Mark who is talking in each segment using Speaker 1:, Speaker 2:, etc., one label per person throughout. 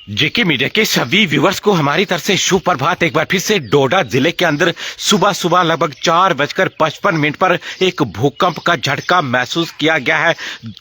Speaker 1: जेके media के सभी viewers को हमारी तरफ से सुप्रभात। एक बार फिर से डोडा जिले के अंदर सुबह सुबह लगभग 4:55 पर एक भूकंप का झटका महसूस किया गया है।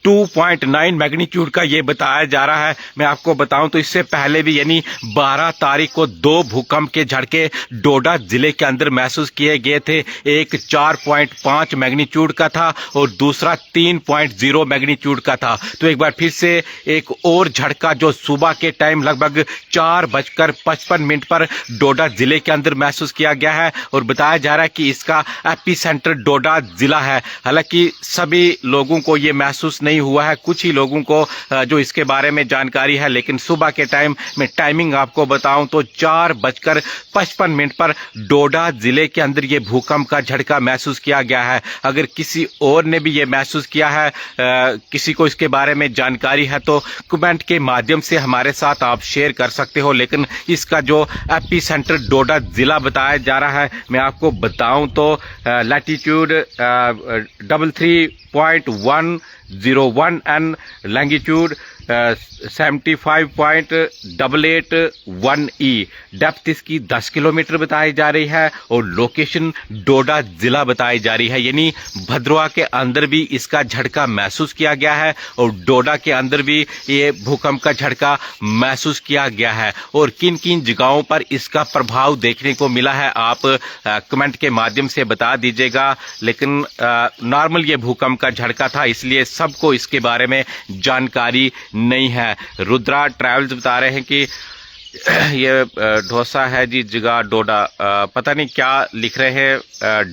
Speaker 1: 2.9 मैग्नीट्यूड का ये बताया जा रहा है। मैं आपको बताऊं तो इससे पहले भी यानी 12 तारीख को 2 भूकंप के झटके डोडा जिले के अंदर महसूस किए गए थे। एक 4.5 मैग्नीट्यूड का था और दूसरा 3.0 मैग्नीट्यूड का था। तो एक बार फिर से एक और झटका जो सुबह के टाइम लगभग 4:55 पर डोडा जिले के अंदर महसूस किया गया है और बताया जा रहा है कि इसका एपी सेंटर डोडा जिला है। हालांकि सभी लोगों को ये महसूस नहीं हुआ है, कुछ ही लोगों को जो इसके बारे में जानकारी है। लेकिन सुबह के टाइम में टाइमिंग आपको बताऊं तो 4:55 पर डोडा जिले के अंदर ये भूकंप का झटका महसूस किया गया है। अगर किसी और ने भी ये महसूस किया है, किसी को इसके बारे में जानकारी है तो कमेंट के माध्यम से हमारे साथ आप शेयर कर सकते हो। लेकिन इसका जो एपी सेंटर डोडा जिला बताया जा रहा है, मैं आपको बताऊं तो latitude 33.101 and longitude 75.881 E. Depth इसकी 10 किलोमीटर बताई जा रही है और लोकेशन डोडा जिला बताई जा रही है। यानी भद्रवा के अंदर भी इसका झटका महसूस किया गया है और डोडा के अंदर भी ये भूकंप का झटका महसूस किया गया है। और किन किन जगहों पर इसका प्रभाव देखने को मिला है आप कमेंट के माध्यम से बता दीजिएगा। लेकिन नॉर्मल ये भूकंप का झटका था, इसलिए सबको इसके बारे में जानकारी नहीं है। रुद्रा ट्रैवल्स बता रहे हैं कि ये ढोसा है जी जगह डोडा, पता नहीं क्या लिख रहे हैं।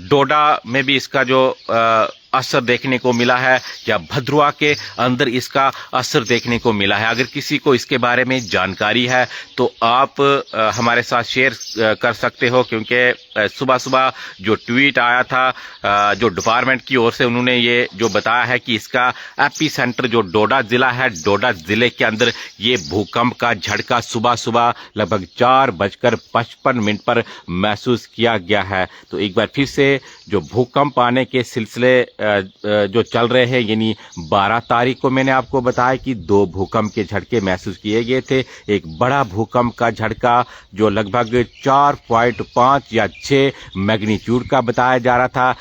Speaker 1: डोडा में भी इसका जो असर देखने को मिला है या भद्रवा के अंदर इसका असर देखने को मिला है। अगर किसी को इसके बारे में जानकारी है तो आप हमारे साथ शेयर कर सकते हो, क्योंकि सुबह सुबह जो ट्वीट आया था जो डिपार्टमेंट की ओर से, उन्होंने ये जो बताया है कि इसका एपी सेंटर जो डोडा जिला है, डोडा जिले के अंदर ये भूकंप का झटका सुबह सुबह लगभग 4:55 पर महसूस किया गया है। तो एक बार फिर से जो भूकंप आने के सिलसिले जो चल रहे हैं, यानी 12 तारीख को मैंने आपको बताया कि 2 भूकंप के झटके महसूस किए गए थे। एक बड़ा भूकंप का झटका जो लगभग 4.5 या 6 मैग्नीट्यूड का बताया जा रहा था।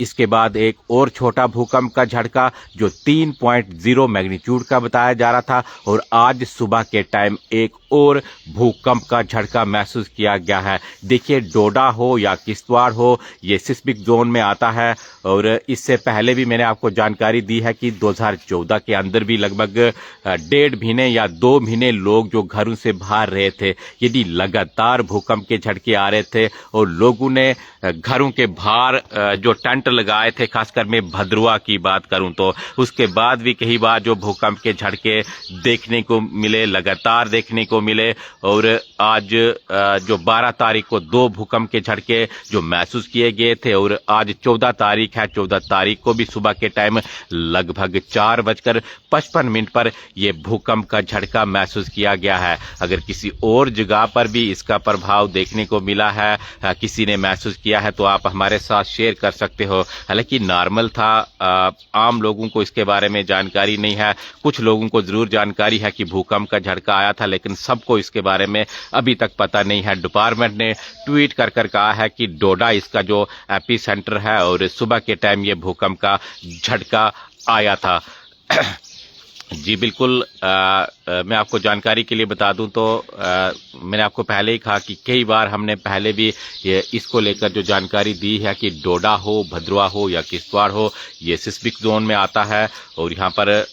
Speaker 1: इसके बाद एक और छोटा भूकंप का झटका जो 3.0 मैग्नीट्यूड का बताया जा रहा था। और आज सुबह के टाइम एक और भूकंप का झटका महसूस किया गया है। देखिए, डोडा हो या किश्तवाड़ हो, ये सिस्मिक जोन में आता है। और इससे पहले भी मैंने आपको जानकारी दी है कि 2014 के अंदर भी लगभग 1.5 महीने या 2 महीने लोग जो घरों से बाहर रहे थे, यदि लगातार भूकंप के झटके आ रहे थे और लोगों ने घरों के बाहर जो टेंट लगाए थे, खासकर मैं भद्रवा की बात करूं तो उसके बाद भी कई बार जो भूकंप के झटके देखने को मिले, लगातार देखने को मिले। और आज जो 12 तारीख को 2 भूकंप के झटके जो महसूस किए गए थे और आज 14 तारीख है, 14 तारीख को भी सुबह के टाइम लगभग 4:55 पर यह भूकंप का झटका महसूस किया गया है। अगर किसी और जगह पर भी इसका प्रभाव देखने को मिला है, किसी ने महसूस किया है, तो आप हमारे साथ शेयर कर सकते हो। हालांकि नॉर्मल था, आम लोगों को इसके बारे में जानकारी नहीं है। कुछ लोगों को जरूर जानकारी है कि भूकंप का झटका आया था, लेकिन सबको इसके बारे में अभी तक पता नहीं है। डिपार्टमेंट ने ट्वीट कर कहा है कि डोडा इसका जो एपी सेंटर है और सुबह के टाइम ये भूकंप का झटका आया था। जी बिल्कुल, मैं आपको जानकारी के लिए बता दूं तो मैंने आपको पहले ही कहा कि कई बार हमने पहले भी इसको लेकर जो जानकारी दी है कि डोडा हो, भद्रवा हो या किश्तवाड़ हो, ये सिस्मिक जोन में आता है। और यहाँ पर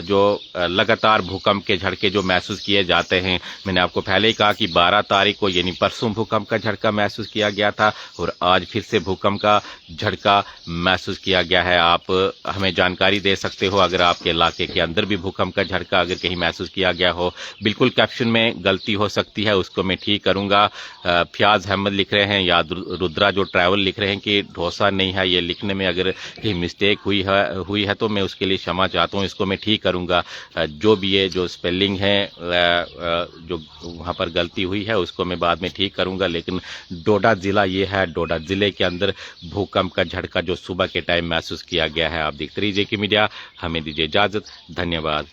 Speaker 1: जो लगातार भूकंप के झटके जो महसूस किए जाते हैं, मैंने आपको पहले ही कहा कि 12 तारीख को यानी परसों भूकंप का झटका महसूस किया गया था और आज फिर से भूकंप का झटका महसूस किया गया है। आप हमें जानकारी दे सकते हो अगर आपके इलाके के अंदर भी भूकंप का झटका अगर कहीं महसूस किया गया हो। बिल्कुल कैप्शन में गलती हो सकती है, उसको मैं ठीक करूंगा। फयाज अहमद लिख रहे हैं या रुद्रा जो ट्रैवल लिख रहे हैं कि ढोसा नहीं है, ये लिखने में अगर कहीं मिस्टेक हुई है तो मैं उसके लिए क्षमा चाहता हूँ, इसको मैं ठीक करूंगा। जो भी ये जो स्पेलिंग है जो वहाँ पर गलती हुई है उसको मैं बाद में ठीक करूंगा। लेकिन डोडा जिला ये है, डोडा जिले के अंदर भूकंप का झटका जो सुबह के टाइम महसूस किया गया है। आप देखते रहिए जेके मीडिया, हमें दीजिए इजाजत, धन्यवाद।